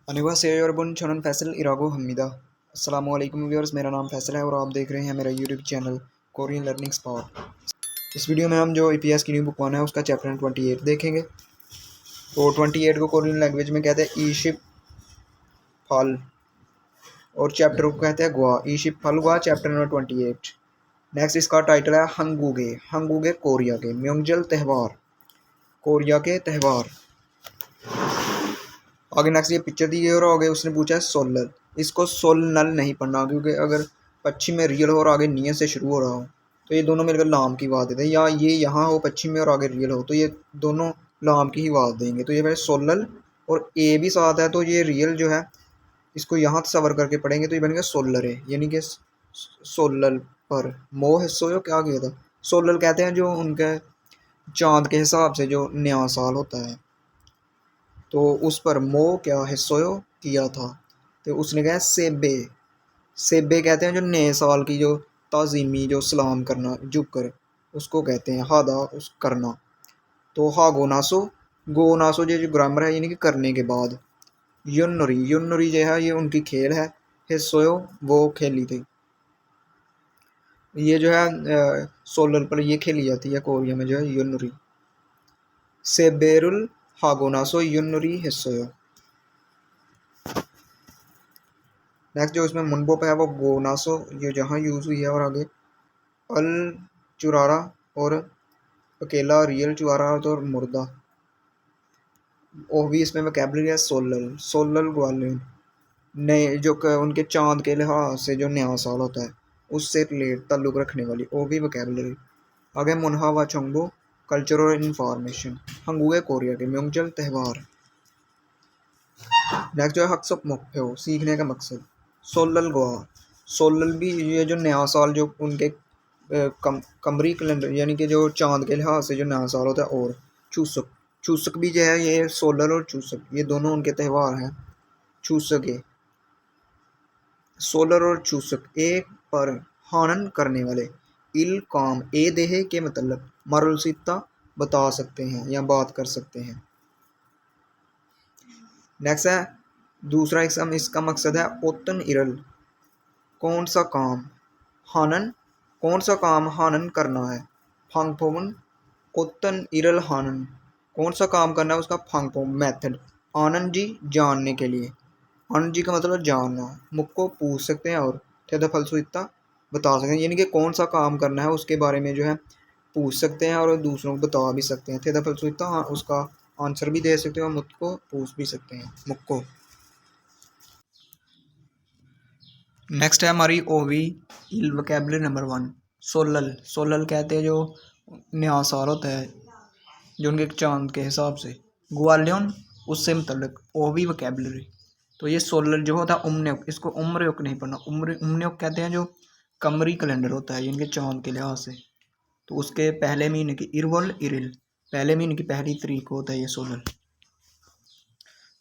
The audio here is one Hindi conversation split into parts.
अनवा से और बुन छनन फैसल इरागो हमीदा। अस्सलाम वालेकुम व्यूअर्स, मेरा नाम फैसल है और आप देख रहे हैं मेरा YouTube channel Korean learning spot. इस वीडियो में हम जो ईपीएस की न्यू बुक वन है उसका चैप्टर 28 देखेंगे। तो 28 को कोरियन लैंग्वेज में कहते हैं ईशिप फल और चैप्टर को कहते हैं गुआ। ईशिप फल गुआ चैप्टर नंबर 28। नेक्स्ट इसका टाइटल है हंगुगे। हंगुगे कोरिया के म्योंगजल त्यौहार, कोरिया के त्यौहार। आगे नेक्स्ट ये पिक्चर दी गई और आगे उसने पूछा है सोलर। इसको सोलनल नहीं पढ़ना क्योंकि अगर पश्चिम में रियल हो और आगे नियत से शुरू हो रहा हो तो ये दोनों मिलकर लाम की बात देते हैं, या ये यहाँ हो पश्चिम में और आगे रियल हो तो ये दोनों लाम की ही बात देंगे। तो ये पहले सोलल और ए भी साथ है तो ये रियल जो है इसको यहाँ सवर करके पढ़ेंगे तो ये बनेगा सोलर है, यानी कि सोलल पर मोह हिस्सो क्या किया था। सोलल कहते हैं जो उनके चांद के हिसाब से जो नया साल होता है तो उस पर मोह क्या हिस्सों किया था। तो उसने कहा सेबे। सेबे कहते हैं जो नए साल की जो ताज़ीमी जो सलाम करना झुक कर उसको कहते हैं हादा उस करना। तो हा गोनासो, गोनासो जो ग्रामर है यानी कि करने के बाद। युनरी, युनरी जो है ये उनकी खेल है। हिस्सों वो खेली थी, ये जो है सोलर पर ये खेली जाती है कोरिया में जो है युनरी। सेबेरुल हागोनासो युनरी हिस्सों। नेक्स्ट जो इसमें मुनबो पे है वो गोनासो, ये जहाँ यूज़ हुई है। और आगे अल चुरारा और अकेला, रियल चुरारा और मुर्दा। और भी इसमें वोकैबलरी है सोलल, सोलल ग्वालियन नए जो उनके चांद के लिहाज से जो नया साल होता है उससे रिलेट ताल्लुक़ रखने वाली वो भी वोकैबलरी। आगे मुनहा व चंगबो कल्चर और इन्फॉर्मेशन। हंगुए कोरिया के म्योंगजल त्यौहार। नेक्स्ट जो है हक्सप मोक्फेओ सीखने का मकसद। सोलल गोवा, सोलल भी ये जो नया साल जो उनके कमरी कैलेंडर यानी कि जो चांद के लिहाज से जो नया साल होता है। और चूसक, चूसक भी जो है ये सोलल और चूसक ये दोनों उनके त्यौहार हैं। चूसके, सोलर और चूसक एक पर हानन करने वाले। इल काम ए देहे के मतलब मरुलसिता बता सकते हैं या बात कर सकते हैं। नेक्स्ट है दूसरा एग्जाम, इसका मकसद है ओतन इरल कौन सा काम, हानन कौन सा काम हानन करना है। फांगफोमन ओतन इरल हानन कौन सा काम करना है उसका फांगफोम मेथड। आनंद जी जानने के लिए, आनंद जी का मतलब जानना। मुक्को पूछ सकते हैं और थे फलसुता बता सकते हैं, यानी कि कौन सा काम करना है उसके बारे में जो है पूछ सकते हैं और दूसरों को बता भी सकते हैं। थे फलसुता उसका आंसर भी दे सकते हैं और मुझको पूछ भी सकते हैं मुक्को। नेक्स्ट है हमारी ओवी वोकैबलरी नंबर 1 सोलल। सोलल कहते हैं जो नया साल होता है जो उनके चांद के हिसाब से। ग्वालियन उससे मतलब ओवी वोकैबलरी। तो ये सोलल जो होता है उम्रयुक, इसको उम्रयुक नहीं पढ़ना। उम्रयुक कहते हैं जो कमरी कैलेंडर होता है इनके चांद के लिहाज से। तो उसके पहले महीने की इरवल इरिल, पहले महीने की पहली तारीख को होता है ये सोलल।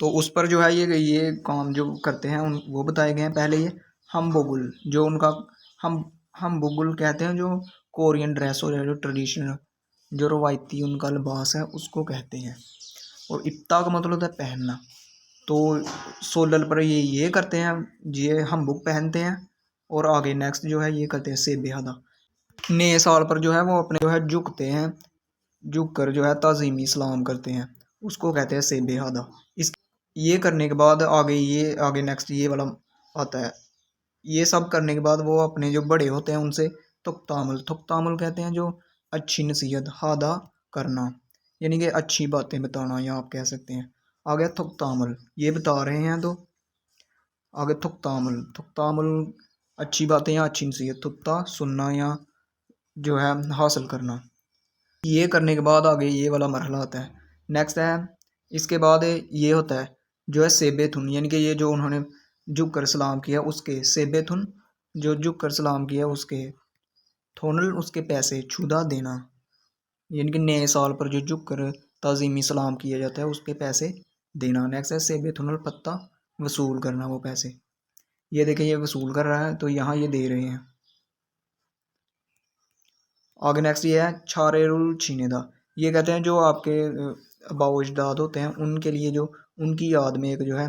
तो उस पर जो है ये काम जो करते हैं उन वो बताए गए हैं। पहले ये हम बुगुल जो उनका हम बुगुल कहते हैं जो कोरियन ड्रेस हो जो ट्रेडिशनल जो रवायती उनका लिबास है उसको कहते हैं। और इत्ता का मतलब होता है पहनना। तो सोलल पर ये करते हैं, ये हम बुक पहनते हैं। और आगे नेक्स्ट जो है ये करते हैं से बेहदा। नए साल पर जो है वो अपने जो है झुकते हैं, झुक कर जो है ताज़ीमी सलाम करते हैं उसको कहते हैं से बेहदा। इस ये करने के बाद आगे नेक्स्ट ये वाला आता है। ये सब करने के बाद वो अपने जो बड़े होते हैं उनसे थुकतामुल, थुकतामुल कहते हैं जो अच्छी नसीहत हादा करना, यानी कि अच्छी बातें बताना या आप कह सकते हैं। आगे थुकतामुल ये बता रहे हैं तो आगे थुकतामुल, थुकतामुल अच्छी बातें या अच्छी नसीहत, थुकता सुनना या जो है हासिल करना। ये करने के बाद आगे ये वाला मरहला आता है। नेक्स्ट है इसके बाद ये होता है जो है सेबेथुन, यानी कि ये जो उन्होंने झुक कर सलाम किया उसके सेबेथुन जो झुक कर सलाम किया उसके थोनल उसके पैसे छुदा देना, यानी कि नए साल पर जो झुक कर ताज़ीमी सलाम किया जाता है उसके पैसे देना। नेक्स्ट है सेबेथुनल पत्ता वसूल करना वो पैसे। ये देखें ये वसूल कर रहा है तो यहाँ ये दे रहे हैं। आगे नेक्स्ट ये है छारेरुल छीनेदा। ये कहते हैं जो आपके अबाउ अजदाद होते हैं उनके लिए जो उनकी याद में एक जो है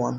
1،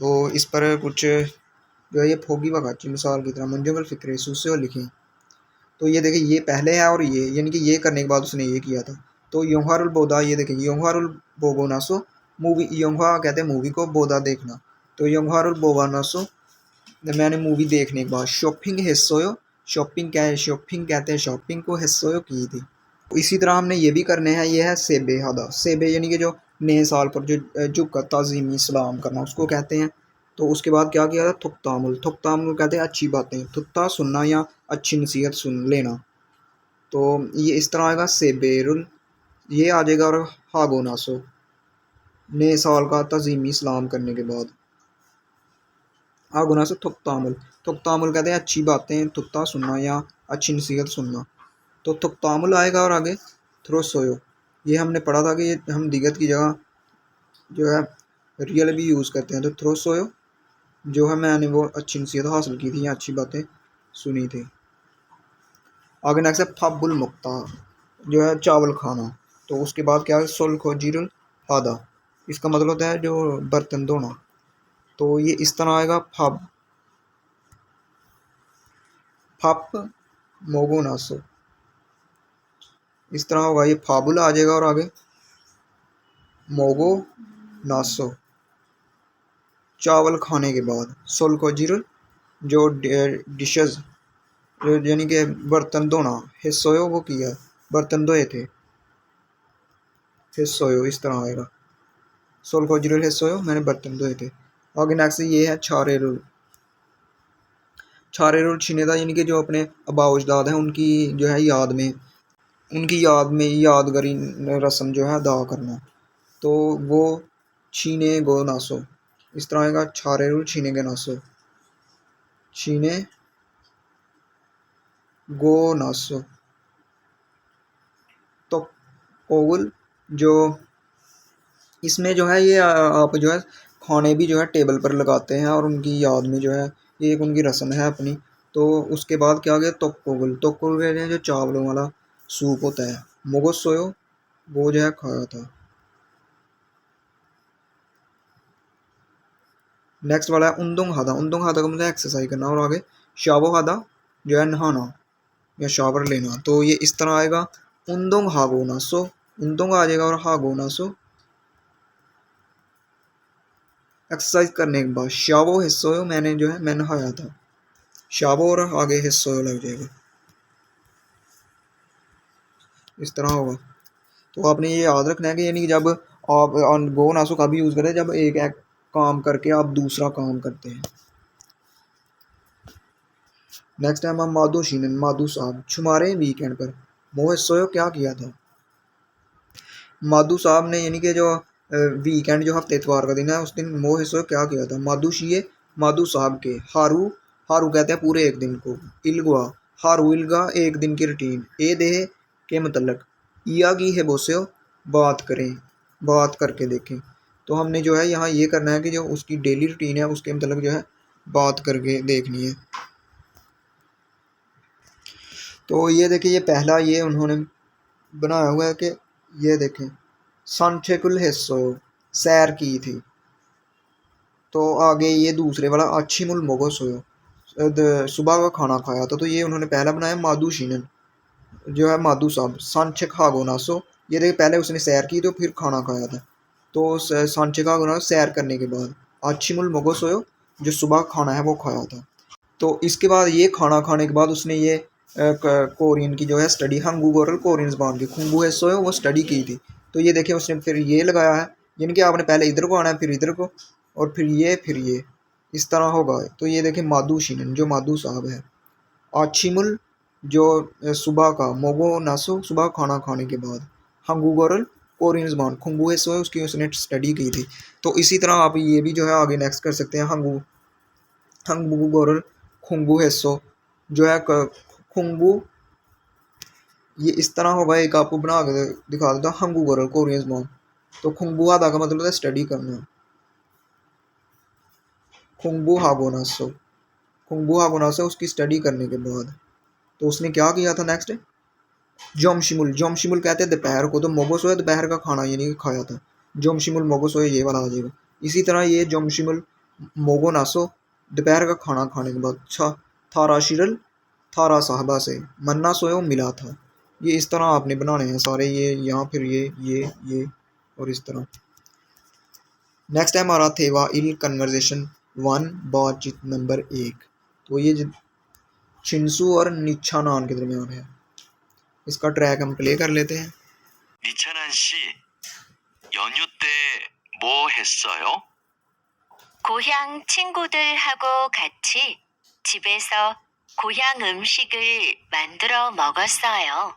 तो इस पर कुछ जो है ये फोगी वकाची मिसाल की तरह मुंजमल फ़िक्रे सूसे और लिखें। तो ये देखिए ये पहले है और ये यानी कि ये करने के बाद उसने ये किया था। तो योहारुल बोदा, ये देखिए योहारुल बोबो नासो मूवी, योहा कहते हैं मूवी को, बोदा देखना। तो योहारुल बोबा नासो मैंने मूवी देखने के बाद शॉपिंग हिस्सोयो, शॉपिंग क्या है, शॉपिंग कहते हैं शॉपिंग को, हिस्सोयो की थी। इसी तरह हमने ये भी करने हैं, ये है सेबे हादा, सेबे यानी कि जो नए साल पर जो झुक ताज़ीमी सलाम करना उसको कहते हैं। तो उसके बाद क्या किया था, थुकतामुल, थुकतामुल कहते हैं अच्छी बातें, थुत्ता सुनना या अच्छी नसीहत सुन लेना। तो ये इस तरह आएगा सेबेरुल, ये आ जाएगा। और हागोनासो नए साल का ताज़ीमी सलाम करने के बाद, हागोनासो थुकतामुल, थुकतामुल कहते हैं अच्छी बातें, थुत्ता सुनना या अच्छी नसीहत सुनना। तो थुकतामुल आएगा। और आगे थ्रोसोयो, ये हमने पढ़ा था कि ये हम दिगत की जगह जो है रियल भी यूज़ करते हैं। तो थ्रोसोयो जो है मैंने वो अच्छी नसीहत हासिल की थी या अच्छी बातें सुनी थी। आगे नेक्स्ट है फब्बुल मुक्ता, जो है चावल खाना। तो उसके बाद क्या है, सोल खोजीरुल हादा, इसका मतलब होता है जो बर्तन धोना। तो ये इस तरह आएगा, फब फप मोगोनासो, इस तरह होगा। ये फाबुल आ जाएगा। और आगे मोगो नासो चावल खाने के बाद, सोल खोजीरुल जो डिशेज यानी कि बर्तन धोना, हिस्सोयो वो किया बर्तन धोए थे, हिस्सोयो इस तरह आएगा। सोल खोजीरुल हिस्सोयो मैंने बर्तन धोए थे। आगे नेक्स्ट ये है छारे रुल, छारे रुल छिनेदा यानी कि जो अपने आबा अजदाद हैं उनकी जो है याद में, उनकी याद में यादगारी रस्म जो है अदा करना। तो वो छीने गो नासो, इस तरह आएगा छारे रुल छीने के नासो, छीने गो नासो। तो ओवल जो इसमें जो है ये आप जो है खाने भी जो है टेबल पर लगाते हैं और उनकी याद में जो है ये एक उनकी रस्म है अपनी। तो उसके बाद क्या गया, तोकोगुल, तोकोगुल कहते हैं जो चावलों वाला सूप होता है। मोगोसोयो वो जो है खाया था। नेक्स्ट वाला है उंदुंग हादा, उंदुंग हादा का मतलब एक्सरसाइज करना। और आगे शावो हादा जो है नहाना या शावर लेना। तो ये इस तरह आएगा, उंदुंग हागो नासो, उंदुंग आ जाएगा और हागो नासो एक्सरसाइज करने के बाद, शावो हिस्सोयो मैंने जो है मैं नहाया था, शावो और आगे हिस्सोयो लग जाएगा, इस तरह होगा। तो आपने ये याद रखना है कि यानी कि जब आप गो नासो का भी यूज़ करें जब एक एक काम करके आप दूसरा काम करते हैं। नेक्स्ट टाइम हम माधु शीनन, माधु साहब छुमारे वीकेंड पर मोह सोयो क्या किया था। माधु साहब ने यानी कि जो वीकेंड जो हफ्ते इतवार का दिन है उस दिन मोह सोयो क्या किया था। माधु शीए माधु साहब के, हारू हारू कहते हैं पूरे एक दिन को, इलगुआ हारू इलगा एक दिन की रूटीन, ए देह के मतलब, इया की है बोसे बात करें, बात करके देखें। तो हमने जो है यहाँ ये करना है कि जो उसकी डेली रूटीन है उसके मतलब जो है बात करके देखनी है। तो ये देखिए ये पहला ये उन्होंने बनाया हुआ है कि ये देखें सांठेकुल हिस्सो सैर की थी। तो आगे ये दूसरे वाला अच्छी मुल मोगो सोयो सुबह का खाना खाया था। तो ये उन्होंने पहला बनाया माधु शीनन जो है माधु साहब सांचे खागो नासो, ये देखिए पहले उसने सैर की तो फिर खाना खाया था। तो सांचे खागो नासो सैर करने के बाद, अच्छी मुल मोगो सोयो जो सुबह खाना है वो खाया था। तो इसके बाद ये खाना खाने के बाद उसने ये कोरियन की जो है स्टडी, हंगू गोरल कोरियन जबान की खुंगू है सोयो वो स्टडी की थी। तो ये देखिए उसने फिर ये लगाया है यानी कि आपने पहले इधर को आना है फिर इधर को और फिर ये इस तरह होगा। तो ये देखिए माधु शीनन जो माधु साहब है, आछिमुल जो सुबह का, मोगो नासो सुबह खाना खाने के बाद, हंगू गोरल कोरियन जबान खुंगू है सोयो उसकी उसने स्टडी की थी। तो इसी तरह आप ये भी जो है आगे नेक्स्ट कर सकते हैं, हंगू हंगू गोरल खुंगू हेसो जो है खुंगू, ये इस तरह होगा। एक आपको बना के दिखा देता हूँ, हंगू गोरल कोरियन जबान। तो खुंगू आदा का मतलब है स्टडी करना, खुंगू हागोनासो, खुंगू हागोनासो उसकी स्टडी करने के बाद। तो उसने क्या किया था नेक्स्ट, जोमशिमुल, जोमशिमुल कहते हैं दोपहर को। तो मोगो है दोपहर का खाना यानी कि खाया था, जोमशिमुल मोगो ये वाला आ जाएगा। इसी तरह ये जोमशिमुल मोगो नासो दोपहर का खाना खाने के बाद। थारा शिरल थारा साहबा से मन्ना सोयो मिला था। ये इस तरह आपने बनाने हैं सारे, ये यहाँ फिर ये और इस तरह। नेक्स्ट है हमारा थेवा इल कन्वर्जेशन 1 बातचीत नंबर 1। तो ये छिंसू और निच्छानान के दरमियान है। इसका ट्रैक हम प्ले कर लेते हैं। 니찬한 씨, 연휴 때 뭐 했어요? 고향 친구들하고 같이 집에서 고향 음식을 만들어 먹었어요.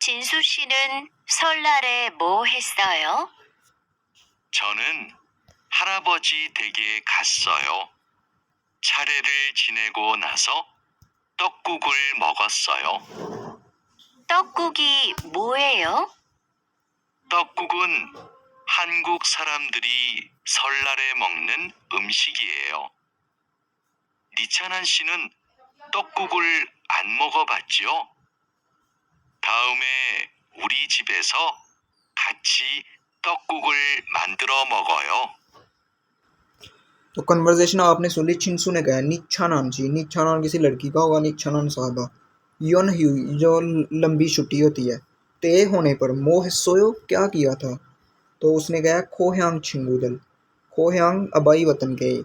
진수 씨는 설날에 뭐 했어요? 저는 할아버지 댁에 갔어요. 차례를 지내고 나서 떡국을 먹었어요. 떡국이 뭐예요? 떡국은 한국 사람들이 설날에 먹는 음식이에요. 니찬한 씨는 떡국을 안 먹어봤죠? 다음에 우리 집에서 같이 떡국을 만들어 먹어요. तो कन्वर्जेशन आपने सुन ली। छिंसू ने कहा निच्छानान जी, निच्छानान किसी लड़की का होगा, निच्छानान साहबा। योन ह्यू जो लंबी छुट्टी होती है। ते होने पर मोह सोयो क्या किया था? तो उसने कहा खोह्यांग छिंगूदल, खोह्यांग अबाई वतन गए,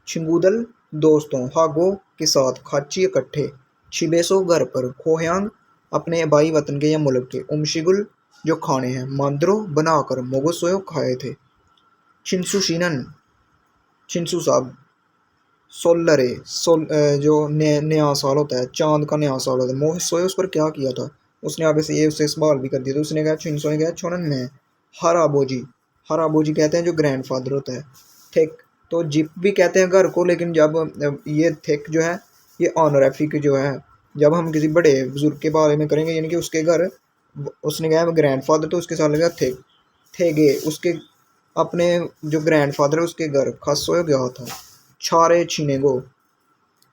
छिंगूदल दोस्तों, हागो के साथ, खाची इकट्ठे, छिबेसो घर पर, खोह्यांग अपने अबाई वतन के या मुल्क के, उमशिगुल जो खाने हैं, मांद्रो बनाकर, मोगो सोयो खाए थे। छिंसू शीनन छिंसू साहब, सोलरे जो नया साल होता है, चांद का नया साल होता है। मोह सोए उस पर क्या किया था? उसने आगे से ये उससे सवाल भी कर दिया। तो उसने कहा छिंसो ने कहा छोनन में हर आबोजी कहते हैं जो ग्रैंड फादर होता है। थिक तो जिप भी कहते हैं घर को, लेकिन जब ये थिक जो है ये ऑनरेफिक जो है, जब हम किसी बड़े बुजुर्ग के बारे में करेंगे यानी कि उसके घर, उसने कहा ग्रैंड फादर तो उसके साथ लगा थिक, थेगे उसके अपने जो ग्रैंड फादर है उसके घर खासोयो गया था। छारे छीनेगो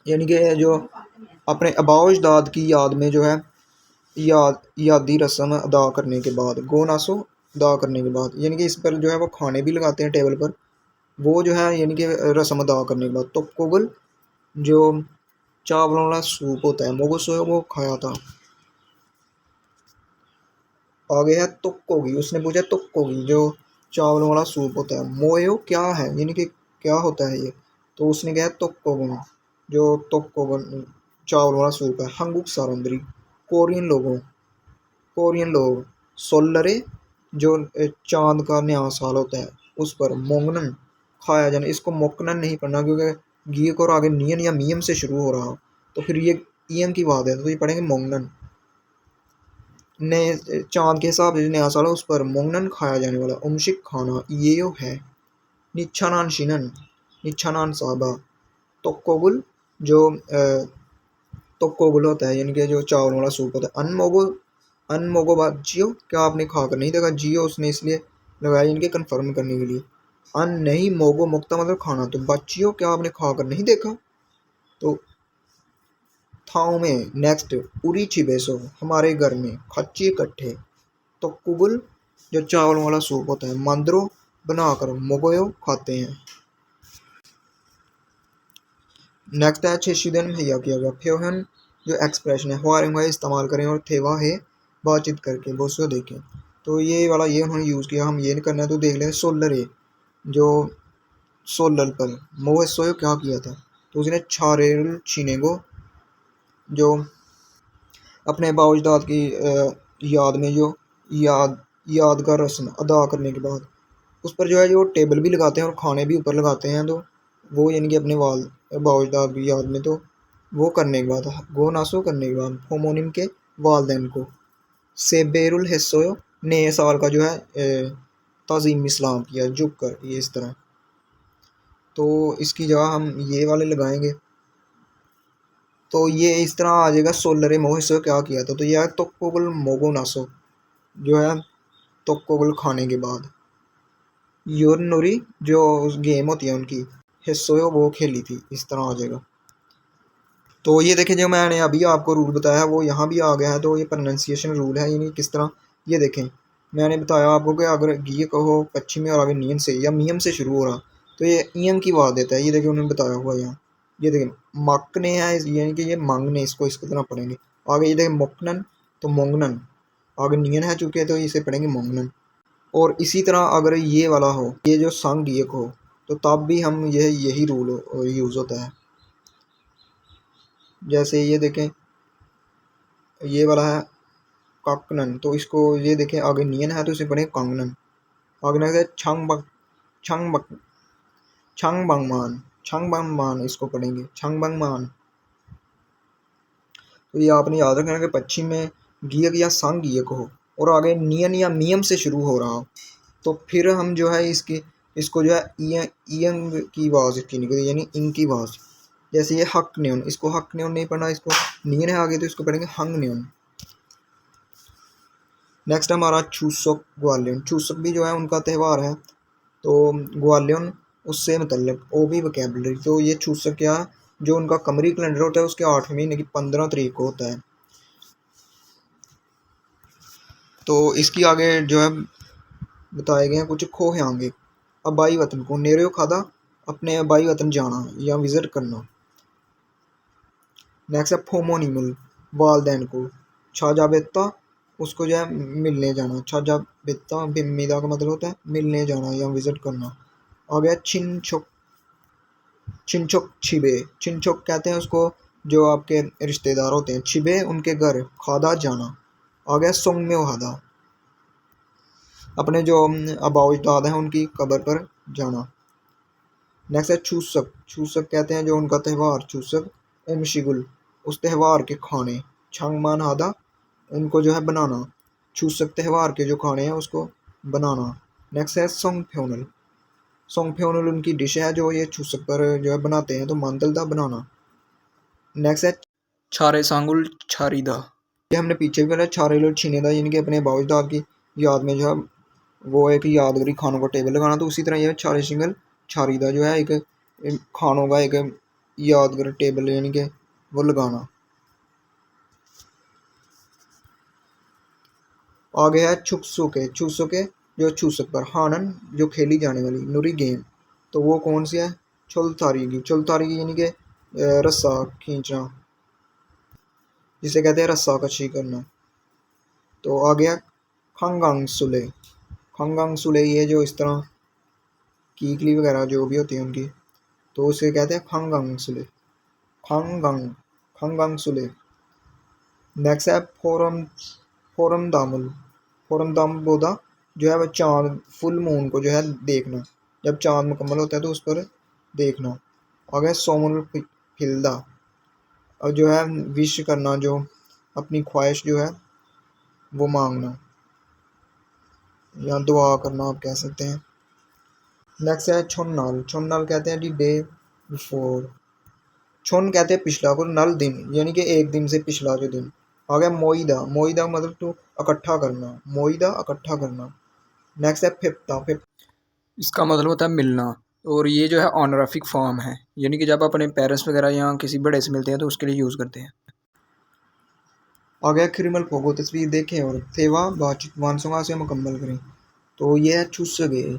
यानी कि जो अपने आबाओ अजदाद की याद में जो है यादी रस्म अदा करने के बाद, गो नासो अदा करने के बाद, यानी कि इस पर जो है वो खाने भी लगाते हैं टेबल पर, वो जो है यानी कि रस्म अदा करने के बाद। तो कोगल जो चावलों वाला सूप होता है, मोगो सोयो वो खाया था। आगे है तुक्कोगी, उसने पूछा तुक्कोगी जो चावलों वाला सूप होता है। मोयो क्या है यानी कि क्या होता है ये? तो उसने कहा तुक्कोगन जो तुक्कोगन चावल वाला सूप है। हंगुक सारंदरी कोरियन लोग, सोलरे जो चांद का नया साल होता है उस पर, मोंगनन खाया जाना। इसको मोकनन नहीं पढ़ना क्योंकि गीक और आगे नियन या मियम से शुरू हो रहा, तो फिर ये ईएम की बात है तो ये पढ़ेंगे मोंगनन। नए चांद के हिसाब से नया साल है उस पर मोंगनन खाया जाने वाला उमशिक खाना ये है। निच्छानान शिनन निच्छानान साहबा, तोक्कोगुल जो तोक्कोगुल होता है यानी कि जो चावल वाला सूप होता है। अनमोगो बात जियो क्या आपने खाकर नहीं देखा? जियो उसने इसलिए लगाया यानी कि कन्फर्म करने के लिए। अन नहीं मोगो मुक्ता मतलब खाना, तो बच्चियो क्या आपने खाकर नहीं देखा? तो थाओ में नेक्स्ट उरी छिबेसो हमारे घर में, खच्ची इकट्ठे, तो कुगुल जो चावल वाला सूप होता है, मंदरो बनाकर, मोगोयो खाते हैं। नेक्स्ट है छेशीदन मुहैया किया गया। फ्योहन जो एक्सप्रेशन है हुआरिंग हुआ इस्तेमाल करें और थेवा है बातचीत करके, बोसो देखें। तो ये वाला ये उन्होंने यूज़ किया, हम ये नहीं करना है। तो देख लें सोलर है जो सोलर पर मोह सोयो क्या किया था? तो उसने छारेल छीनेगो जो अपने बाउजदाद की याद में जो यादगार रस्म अदा करने के बाद, उस पर जो है जो टेबल भी लगाते हैं और खाने भी ऊपर लगाते हैं। तो वो यानी कि अपने बाउजदाद की याद में, तो वो करने के बाद, गो नासो करने के बाद, होमोनिम के वालदैन को से बेरुल हिस्सोयो नए साल का जो है ताज़ीम इस्लाम किया झुक कर, ये इस तरह। तो इसकी जगह हम ये वाले लगाएंगे तो ये इस तरह आ जाएगा सोलरे मोह से क्या किया था। तो यह तोक्कोगुल मोगो नासो जो है तोक्कोगुल खाने के बाद, योरनोरी जो गेम होती है उनकी हिस्सोयो वो खेली थी, इस तरह आ जाएगा। तो ये देखें जो मैंने अभी आपको रूल बताया वो यहाँ भी आ गया है। तो ये प्रोनाउंसिएशन रूल है यानी किस तरह, ये देखें मैंने बताया आपको कि अगर गी कहो पश्चिमी और आगे नियन से या मियम से शुरू हो रहा तो ये ईयंग की आवाज़ देता है। ये देखिए उन्होंने बताया हुआ है यहाँ, ये देखिए मकने है यानी कि ये मांगने, इसको इसकी तरह पढ़ेंगे। आगे ये देखिए मोकनन तो मोंगनन, आगे नियन है चुके तो इसे पढ़ेंगे मोंगनन। और इसी तरह अगर ये वाला हो, ये जो संग एक हो, तो तब भी हम यही रूल यूज़ होता है। जैसे ये देखें ये वाला है काकनन, तो इसको ये देखें आगे नियन है तो इसे पढ़ेंगे कांगनन। आगे है छंग बंगमान, इसको पढ़ेंगे छंग बंगमान। तो ये आपने याद रखना कि पश्चिम में गियक या संग गियक हो और आगे नियन या मियम से शुरू हो रहा हो, तो फिर हम जो है इसको जो है ईयंग की आवाज़ की निकली, यानी इंग की आवाज़। जैसे ये हक न्योन, इसको हक न्योन नहीं पढ़ना, इसको नियन है आगे तो इसको पढ़ेंगे हंग न्योन। नेक्स्ट हमारा चूसक ग्वालियन। चूसक भी जो है उनका त्यौहार है, तो ग्वालियन उससे मतलब वो भी वोकैबुलरी। तो ये चूसक क्या है, जो उनका कमरी कैलेंडर होता है उसके 8वें महीने की 15 तारीख को होता है। तो इसकी आगे जो है बताए गए हैं कुछ खोहे आगे। अबाई वतन को नेरो खादा, अपने अबाई वतन जाना या विज़िट करना। नेक्स्ट है फोमोनिमल, वालदैन को। छाजा बेता, उसको जो है मिलने जाना। छाजा बेता बिमिदा का मतलब होता है मिलने जाना या विज़िट करना। आ गया छिनछुक, छिनछुक छिबे। छिनछुक कहते हैं उसको जो आपके रिश्तेदार होते हैं, छिबे उनके घर, खादा जाना। आ गया सोंगम्यो हादा, अपने जो अबाउजदाद हैं उनकी कब्र पर जाना। नेक्स्ट है चूसक। चूसक कहते हैं जो उनका त्यौहार, चूसक ओमशिगुल, उस त्यौहार के खाने। छंगमान हादा, उनको जो है बनाना। चूसक त्यौहार के जो खाने हैं उसको बनाना। नेक्स्ट है सोंगफ्योनल। सोंगफ्योनल उनकी डिश है जो ये चूसक पर जो है बनाते हैं, तो मानदलदा बनाना। नेक्स्ट है छारे सांगुल छारीदा, ये हमने पीछे भी बोला छारे लोग छीनेदा, यानी कि अपने बाउजदाद की याद में जो है वो एक यादगारी खानों का टेबल लगाना। तो उसी तरह यह छारे सिंगल छारीदा जो है एक खानों का एक यादगार टेबल यानी कि वो लगाना। आगे है छुकसुके। छुकसुके जो छूसक पर, हानन जो खेली जाने वाली नुरी गेम, तो वो कौन सी है, छुलतारीगी। छुलतारीगी यानी कि रस्सा खींचना, जिसे कहते हैं रस्सा कशी करना। तो आ गया खंगांग सुले। खंगांग सुले ये जो इस तरह कीकली वगैरह जो भी होती है उनकी, तो उसे कहते हैं खंगांग सुले। खंगांग खंगांग सुले। नेक्स्ट है फोरम फोरम दामुल। फोरम दाम बोदा जो है वह चांद, फुल मून को जो है देखना, जब चांद मुकम्मल होता है तो उस पर देखना। आ गया सोमल फिल्दा, और जो है विश करना, जो अपनी ख्वाहिश जो है वो मांगना या दुआ करना आप कह सकते हैं। नेक्स्ट है छोन्नाल। छोन्नाल कहते हैं डी डे बिफोर। छोन कहते हैं पिछला को, नल दिन यानी कि एक दिन से पिछला जो दिन। आ गया मोईदा। मोईदा मतलब टू इकट्ठा करना, मोईदा इकट्ठा करना। नेक्स्ट है फिफ्ता। इसका मतलब होता है मिलना, और ये जो है ऑनराफिक फॉर्म है, यानी कि जब अपने पेरेंट्स वगैरह या किसी बड़े से मिलते हैं तो उसके लिए यूज़ करते हैं। आ गया खिरमल फोगो, तस्वीर देखें और थेवा बातचीत वानसोंगा से मुकम्मल करें। तो ये है छुसगे।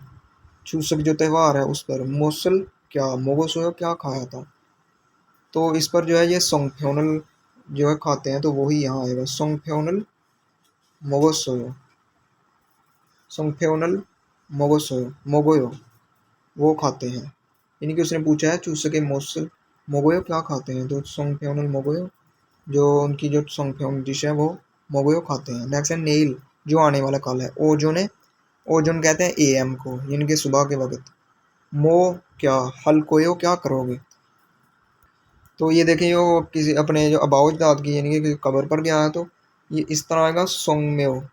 छुसक जो त्यौहार है उस पर मौसल क्या मोगोसोयो क्या खाया था, तो इस पर जो है ये सोंगफ्योनल जो है खाते हैं, तो वही यहाँ आएगा सोंगफ्योनल मोगोसोयो। सोंगफ्योनल मोगोसोयो मोगोयो वो खाते हैं, यानी कि उसने पूछा है चूसके मोसल मोगोयो क्या खाते हैं, तो सोंगफ्योनल मोगोयो जो उनकी जो सोंगफ्योन डिश है वो मोगोयो खाते हैं। नेक्स्ट है नेल जो आने वाला कल है। ओजोने, ओजोन कहते हैं एएम को, यानी कि सुबह के वक्त। मो क्या हलकोयो क्या करोगे, तो ये देखें यो किसी अपने जो अबाउज दाद की यानी कि कब्र पर गया है, तो ये इस तरह आएगा सोंगम्यो।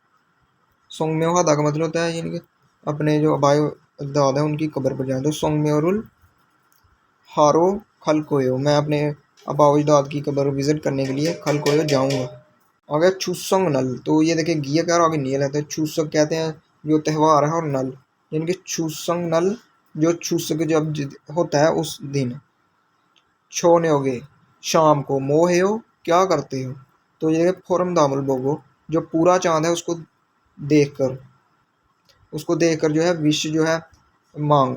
सोंगम्यो हादा का मतलब होता है यानी कि अपने जो अबाय दाद है उनकी कब्र पर जाए, तो सोंगम्योरुल हारो खलकोयो, मैं अपने अबाउज दाद की कब्र विजिट करने के लिए खलकोयो जाऊंगा। अगर छुसंग नल, तो ये देखिए गिया क्या आगे नियल है, तो छुसक कहते हैं जो त्यौहार है, और नल यानी कि छुसंग नल जो छुसक जब होता है उस दिन। छोने होगे शाम को, मोहेयो क्या करते हो, तो ये फोरम दामुल बोगो जो पूरा चांद है उसको देखकर जो है विश जो है मांग।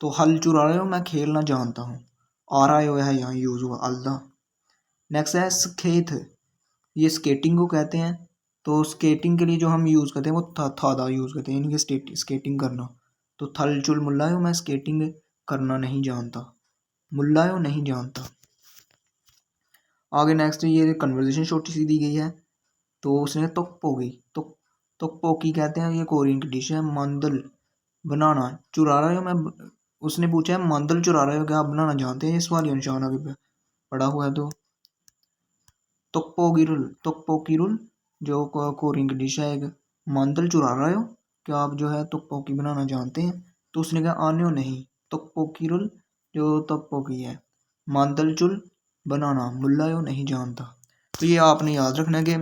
तो हल चुरा रहे हो मैं खेलना जानता हूँ, आ रहा है यहाँ यूज़ हुआ अल्दा। नेक्स्ट है स्केट, ये स्केटिंग को कहते हैं। तो स्केटिंग के लिए जो हम यूज़ करते हैं वो थादा यूज़ करते हैं, यानी कि स्केटिंग करना। तो थल चुल मुल्लायो, मैं स्केटिंग करना नहीं जानता, मुल्लायो नहीं जानता। आगे नेक्स्ट ये कन्वर्जेशन छोटी सी दी गई है। तो उसने तोकपोगी, तोकपोकी कहते हैं, ये कोरियन की डिश है। मांदल बनाना, चुरा रहे हो मैं, उसने पूछा है मांदल चुरा रहे हो क्या आप बनाना जानते हैं, ये सवालिया निशान आगे पे पड़ा हुआ है। तो तोकपोकिरुल जो कोरियन की डिश है एक, मांदल चुरा रहे हो क्या आप जो है तोकपोकी बनाना जानते हैं। तो उसने कहा आने नहीं, तोकपोकिरुल जो तोकपोकी है, मांदल चुल बनाना, मुल्लायो नहीं जानता। तो ये आपने याद रखना है कि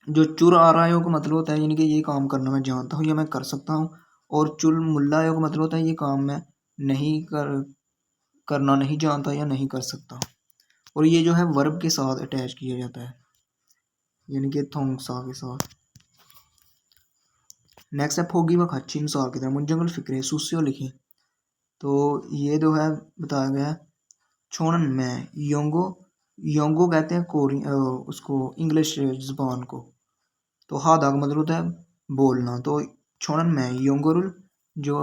जो चुर आ रहा है का मतलब होता है यानी कि ये काम करना मैं जानता हूँ या मैं कर सकता हूँ, और चुल मुल्ला का मतलब होता है ये काम मैं करना नहीं जानता या नहीं कर सकता। और ये जो है वर्ब के साथ अटैच किया जाता है, यानी कि थोंगसा के साथ। नेक्स्ट है फोगी व खच्ची मिसाल की तरह मुंजंगल फिक्रे सुसियो लिखें। तो ये जो है बताया गया है छोड़न में योंगो, योंगो कहते हैं उसको इंग्लिश ज़बान को। तो हादा का मतलब होता है बोलना। तो छोड़न में योंगोरुल जो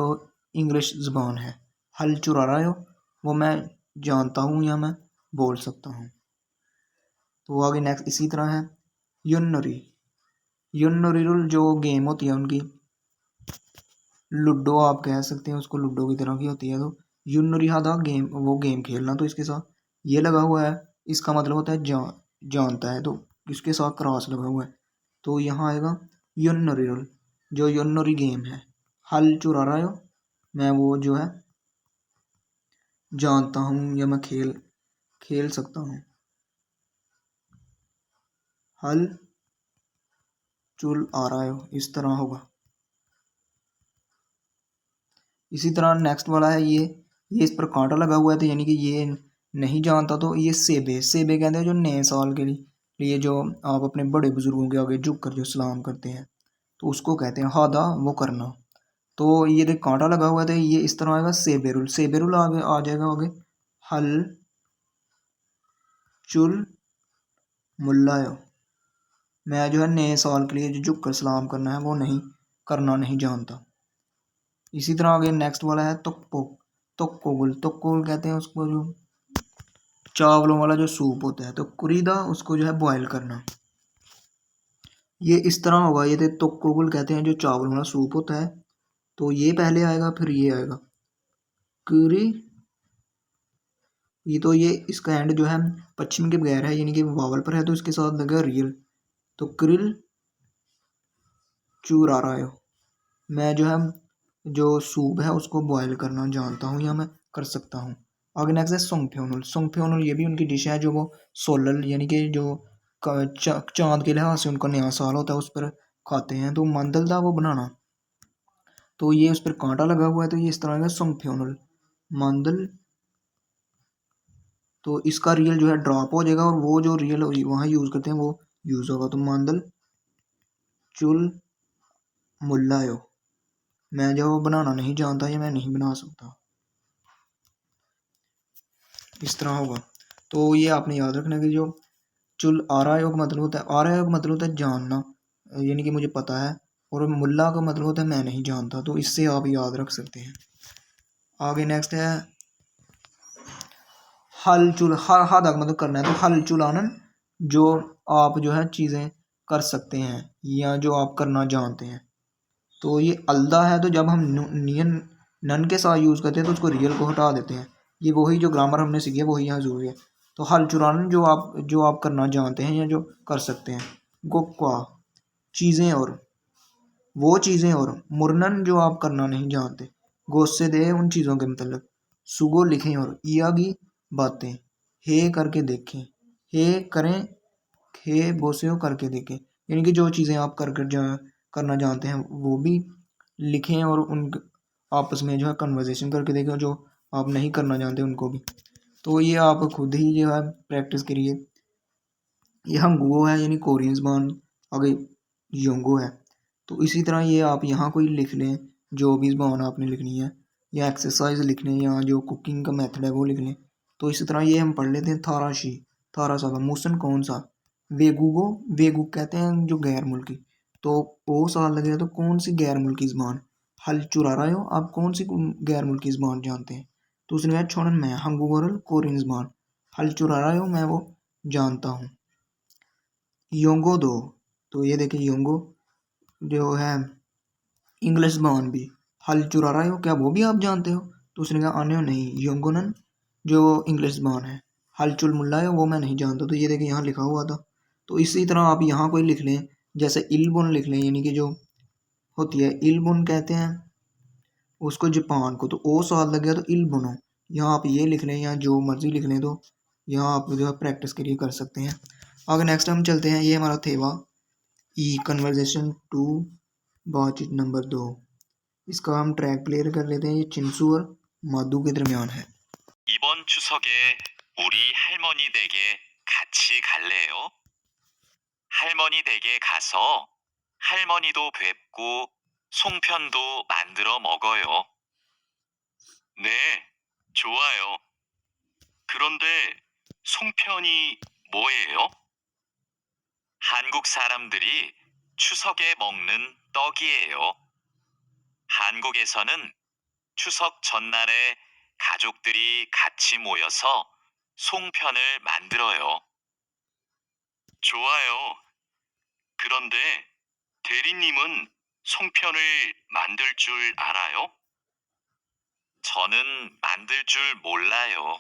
इंग्लिश ज़बान है, हल चुरा रहे हो वो मैं जानता हूँ या मैं बोल सकता हूँ। तो आगे नेक्स्ट इसी तरह है युन्नरी, युन्नरीरुल जो गेम होती है उनकी, लूडो आप कह सकते हैं उसको, लूडो की तरह की होती है। तो युन्नरी हादा गेम, वो गेम खेलना। तो इसके साथ ये लगा हुआ है, इसका मतलब होता है जानता है, तो इसके साथ क्रॉस लगा हुआ है। तो यहाँ आएगा युन्नरीरुल जो युन्नरी गेम है, हल चुरा रहे हो मैं वो जो है जानता हूँ या मैं खेल सकता हूँ, हल चुल आ रहा हो, इस तरह होगा। इसी तरह नेक्स्ट वाला है ये इस पर कांटा लगा हुआ है, तो यानी कि ये नहीं जानता। तो ये सेबे, सेबे कहते हैं जो नए साल के लिए जो आप अपने बड़े बुजुर्गों के आगे झुक कर जो सलाम करते हैं, तो उसको कहते हैं हादा, वो करना। तो ये देख कांटा लगा हुआ है, तो ये इस तरह आएगा सेबेरुल, सेबेरुल आगे आ जाएगा आगे, हल चुल मुल्लायो, मैं जो है नए साल के लिए जो झुक कर सलाम करना है वो करना नहीं जानता। इसी तरह आगे नेक्स्ट वाला है तोक्कोगुल, तोक्कोगुल कहते हैं उसको जो चावलों वाला जो सूप होता है। तो कुरीदा उसको जो है बॉयल करना, ये इस तरह होगा। ये तोक्कोगुल कहते हैं जो चावल वाला सूप होता है। तो ये पहले आएगा फिर ये आएगा कुरी, ये इसका एंड जो है पश्चिम के बगैर है, यानी कि वावल पर है, तो इसके साथ लगा रियल। तो क्रिल चूर आ रहा है, मैं जो है जो सूप है उसको बॉयल करना जानता हूँ या मैं कर सकता हूँ। आगे नेक्स्ट है सोंगफ्योनुल, सोंगफ्योनुल ये भी उनकी डिश है जो वो सोलल यानी कि जो चांद के लिहाज से उनका नया साल होता है उस पर खाते हैं। तो मंदल था वो बनाना, तो ये उस पर कांटा लगा हुआ है, तो ये इस तरह का सोंगफ्योनुल मंदल। तो इसका रियल जो है ड्रॉप हो जाएगा, और वो जो रियल वहाँ यूज़ करते हैं वो यूज़ होगा। तो मंदल चुल मुल्लायो, मैं जो बनाना नहीं जानता या मैं नहीं बना सकता, इस तरह होगा। तो ये आपने याद रखना कि जो चुल आरायो का मतलब होता है, आरायो का मतलब होता है जानना, यानी कि मुझे पता है, और मुल्ला का मतलब होता है मैं नहीं जानता। तो इससे आप याद रख सकते हैं। आगे नेक्स्ट है हल चुल, हादा का मतलब करना है। तो हल चुलानन जो आप जो है चीज़ें कर सकते हैं या जो आप करना जानते हैं। तो ये अल्दा है, तो जब हम नियन नन के साथ यूज़ करते हैं तो उसको रियल को हटा देते हैं। ये वही जो ग्रामर हमने सीखी है वही यहाँ ज़रूरी है। तो हल चुरान जो आप करना जानते हैं या जो कर सकते हैं। गोक्वा चीज़ें और वो चीज़ें, और मुरनन जो आप करना नहीं जानते। गोस्से दे उन चीज़ों के मतलब, सुगो लिखें, और इयागी बातें, हे करके देखें, हे करें, हे बोसे करके देखें, यानी कि जो चीज़ें आप करना जानते हैं वो भी लिखें, और उन आपस में जो है कन्वर्सेशन करके देखें, जो आप नहीं करना जानते उनको भी। तो ये आप खुद ही जो है प्रैक्टिस करिए। ये हंगुओ है यानी कोरियन ज़बान, आगे योंगो है। तो इसी तरह ये आप यहाँ कोई लिख लें जो भी ज़बान आपने लिखनी है। या एक्सरसाइज लिख लें या जो कुकिंग का मेथड है वो लिख लें। तो इसी तरह ये हम पढ़ लेते हैं थाराशी, थारा साहब मूसन कौन सा, वेगुगो, वेगु कहते हैं जो गैर मुल्की, तो ओ साल लगेगा तो कौन सी गैर मुल्की ज़बान, हल चुरा रहे हो आप कौन सी गैर मुल्की ज़बान जानते हैं, तो उसने कहा छोड़न मैं हंगूगोरल कोरियन ज़बान, हल चुरा रहे हो मैं वो जानता हूँ। योंगो दो, तो ये देखिए योंगो जो है इंग्लिश ज़बान भी, हल चुरा रहे हो क्या वो भी आप जानते हो, तो उसने कहा आने नहीं, योंगोनन जो इंग्लिश ज़बान है, हल चुल मुल्ला है वो मैं नहीं जानता, तो ये देखिए यहाँ लिखा हुआ था। तो इसी तरह आप यहाँ कोई लिख लें, जैसे इलबुन लिख लें, यानी कि जो होती है इलबुन कहते हैं उसको जापान को, तो ओ साल लग गया तो इलबुनो, यहाँ आप ये लिख लें या जो मर्जी लिख लें, तो यहाँ आप जो है प्रैक्टिस के लिए कर सकते हैं। आगे नेक्स्ट हम चलते हैं, ये हमारा थेवा ई कन्वर्जेशन 2 बातचीत नंबर 2, इसका हम ट्रैक प्लेयर कर लेते हैं, ये चिंसू और मादू के दरमियान है। 이번 추석에 우리 할머니 댁에 같이 갈래요? 할머니 댁에 가서 할머니도 뵙고 송편도 만들어 먹어요. 네, 좋아요. 그런데 송편이 뭐예요? 한국 사람들이 추석에 먹는 떡이에요. 한국에서는 추석 전날에 가족들이 같이 모여서 송편을 만들어요. 좋아요. 그런데 대리님은 송편을 만들 줄 알아요? 저는 만들 줄 몰라요.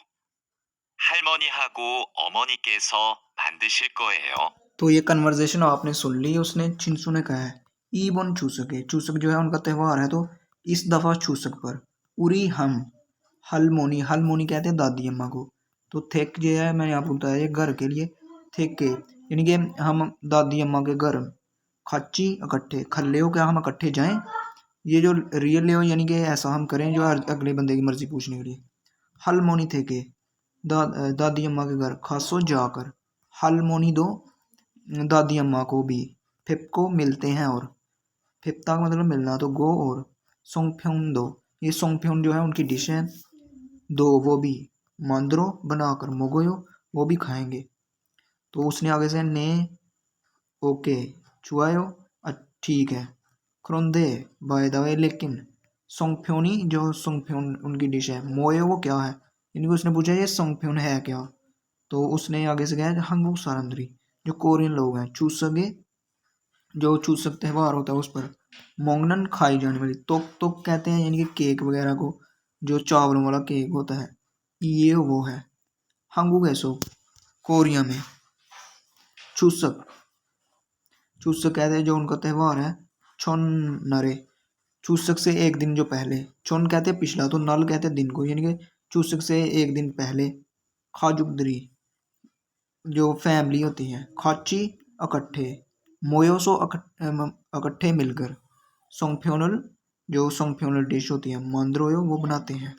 할머니하고 어머니께서 만드실 거예요. तो ये कन्वर्जेशन आपने सुन ली, उसने चिंसू ने कहा है ई बन चूसके, चूसक जो है उनका त्यौहार है, तो इस दफ़ा चूसक पर उरी हम हलमोनी, हलमोनी कहते हैं दादी अम्मा को, तो थेक जो है मैंने आपको बताया ये घर के लिए, थेक के यानी कि हम दादी अम्मा के घर, खाची इकट्ठे, खल्ले हो क्या हम इकट्ठे जाएं, ये जो रियल ले हो यानी कि ऐसा हम करें जो अगले बंदे की मर्जी पूछने के लिए। हलमोनी थे के दादी अम्मा के घर, खासो जाकर, हलमोनी दो दादी अम्मा को भी, फिप को मिलते हैं और, फिप्ता का मतलब मिलना, तो गो और, सोंगफ्योन दो, ये सोंगफ्योन जो है उनकी डिश है, दो वो भी, मांद्रो बनाकर, मोगोयो वो भी खाएंगे, तो उसने आगे से ने ओके चुआयो ठीक है, क्रोंदे बाय द वे लेकिन, सोंगफ्योनी जो सोंगफ्योन उनकी डिश है, मोयो वो क्या है, यानी कि उसने पूछा ये सोंगफ्योन है क्या, तो उसने आगे से कहा हंगुक सारंद्री जो कोरियन लोग हैं, चूसके जो चूसक त्यौहार होता है उस पर, मोंगनन खाई जाने वाली, तोक कहते हैं यानी कि केक वगैरह को, जो चावलों वाला केक होता है, ये वो है। हंगुक ऐसो कोरिया में, चूसक, चूसक कहते हैं जो उनका त्यौहार है, छोन नरे, चूसक से एक दिन जो पहले, छोन कहते हैं पिछला, तो नल कहते हैं दिन को, यानी कि चूसक से एक दिन पहले, खाजुकदरी जो फैमिली होती है, खाची इकट्ठे, मोयोसो इकट्ठे मिलकर, सोंगफ्योनल जो सोंगफ्योनल डिश होती है, मांद्रोयो वो बनाते हैं।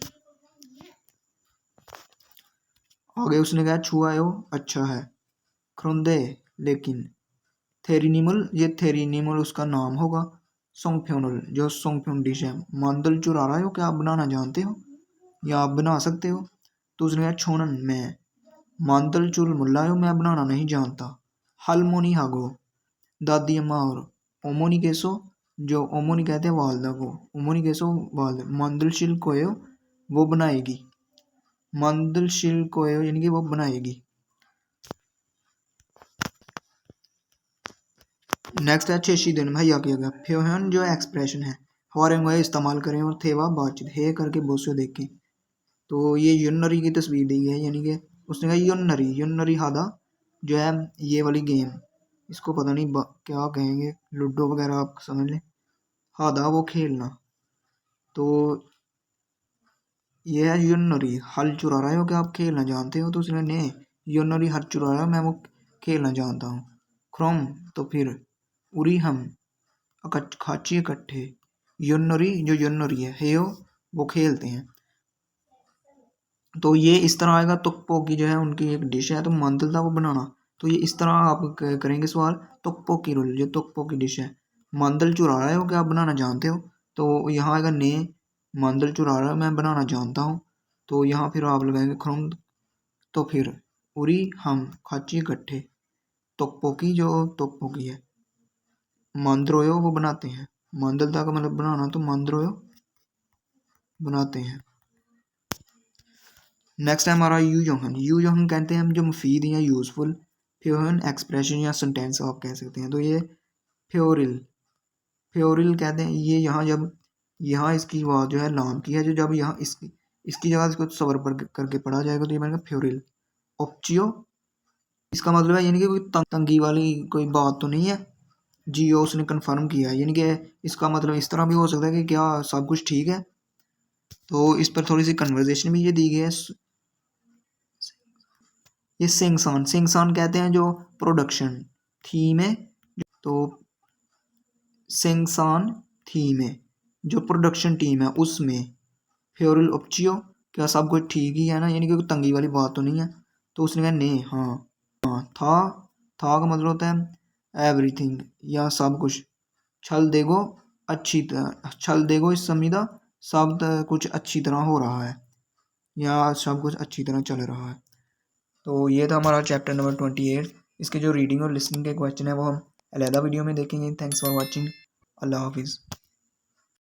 आगे उसने कहा छुआयो अच्छा है, क्रोंदे लेकिन, थेरिनिमल ये थेरिनिमल उसका नाम होगा, सोंगफ्योनल जो सोंगफ्योन डिश है, मांदल चुरा रहे हो क्या आप बनाना जानते हो या आप बना सकते हो, तो उसने कहा छोनन मैं, मांदल चुल मुल्लायो मैं बनाना नहीं जानता, हलमोनी हागो दादी अम्मा और, ओमोनी केसो जो ओमोनी कहते हैं वालदा को, ओमोनी केसो वालदा, मांदल शिल कोयो वो बनाएगी, मांदल शिल कोयो यानी कि वो बनाएगी। नेक्स्ट है चेशी दिन भैया किया गया, फ्योहन जो एक्सप्रेशन है हमारे में इस्तेमाल करें, और थेवा बातचीत हे करके बोसो देखें, तो ये यूनरी की तस्वीर दी है, यानी कि उसने कहा यूनरी हादा जो है ये वाली गेम, इसको पता नहीं क्या कहेंगे, लूडो वगैरह आप समझ लें, हादा वो खेलना, तो ये है यूनरी, हल चुरा रहे हो क्या आप खेलना जानते हो, तो उसने ने यूनरी हल चुरा रहा मैं वो खेलना जानता हूँ, क्रोम तो फिर, उरी हम खाची इकट्ठे, यूनरी जो यूनरी है, हेयो वो खेलते हैं, तो ये इस तरह आएगा, तुकपो की जो है उनकी एक डिश है, तो मांदल था वो बनाना, तो ये इस तरह आप करेंगे सवाल, तुकपो की रोल जो तुकपो की डिश है, मांदल चुरा रहे हो क्या आप बनाना जानते हो, तो यहाँ आएगा ने मांदल चुरा रहा है, मैं बनाना जानता हूँ। तो यहाँ फिर आप लगाएंगे खरुंद। तो फिर उरी हम खाची इकट्ठे, तोकपोकी जो तोकपोकी है, मांद्रोयो वो बनाते हैं, मांदलता का मतलब बनाना, तो मांद्रोयो बनाते हैं। नेक्स्ट है हमारा यू जोहन। यू जोहन कहते हैं हम जो मुफीद या यूजफुल फ्योरन एक्सप्रेशन या सेंटेंस आप कह सकते हैं। तो ये फ्योरिल, फ्योरिल कहते हैं ये यहाँ जब यहाँ इसकी बात जो है लाम की है, जो जब यहाँ इसकी जगह इसको सबर पर करके पढ़ा जाएगा तो ये बनेगा फ्योरिल। ऑप्चियो, इसका मतलब है यानी कि कोई तंगी वाली कोई बात तो नहीं है। जियो उसने कंफर्म किया, यानी कि इसका मतलब इस तरह भी हो सकता है कि क्या सब कुछ ठीक है। तो इस पर थोड़ी सी कन्वर्जेशन भी ये दी गई है। ये सिंगसान, सिंगसान कहते हैं जो प्रोडक्शन थीम है, तो सिंगसान थीम है जो प्रोडक्शन टीम है उसमें। फ्योरिल ऑप्चियो, क्या सब कुछ ठीक ही है ना, यानी कि कोई तंगी वाली बात तो नहीं है। तो उसने कहा नहीं, हाँ था का मतलब होता है एवरीथिंग या सब कुछ। छल देगो अच्छी तरह, छल देगो इस समीदा सब कुछ अच्छी तरह हो रहा है या सब कुछ अच्छी तरह चल रहा है। तो ये था हमारा चैप्टर नंबर 28। इसके जो रीडिंग और लिसनिंग के क्वेश्चन है वो हम अलहदा वीडियो में देखेंगे। Thanks for watching. अल्लाह हाफिज़।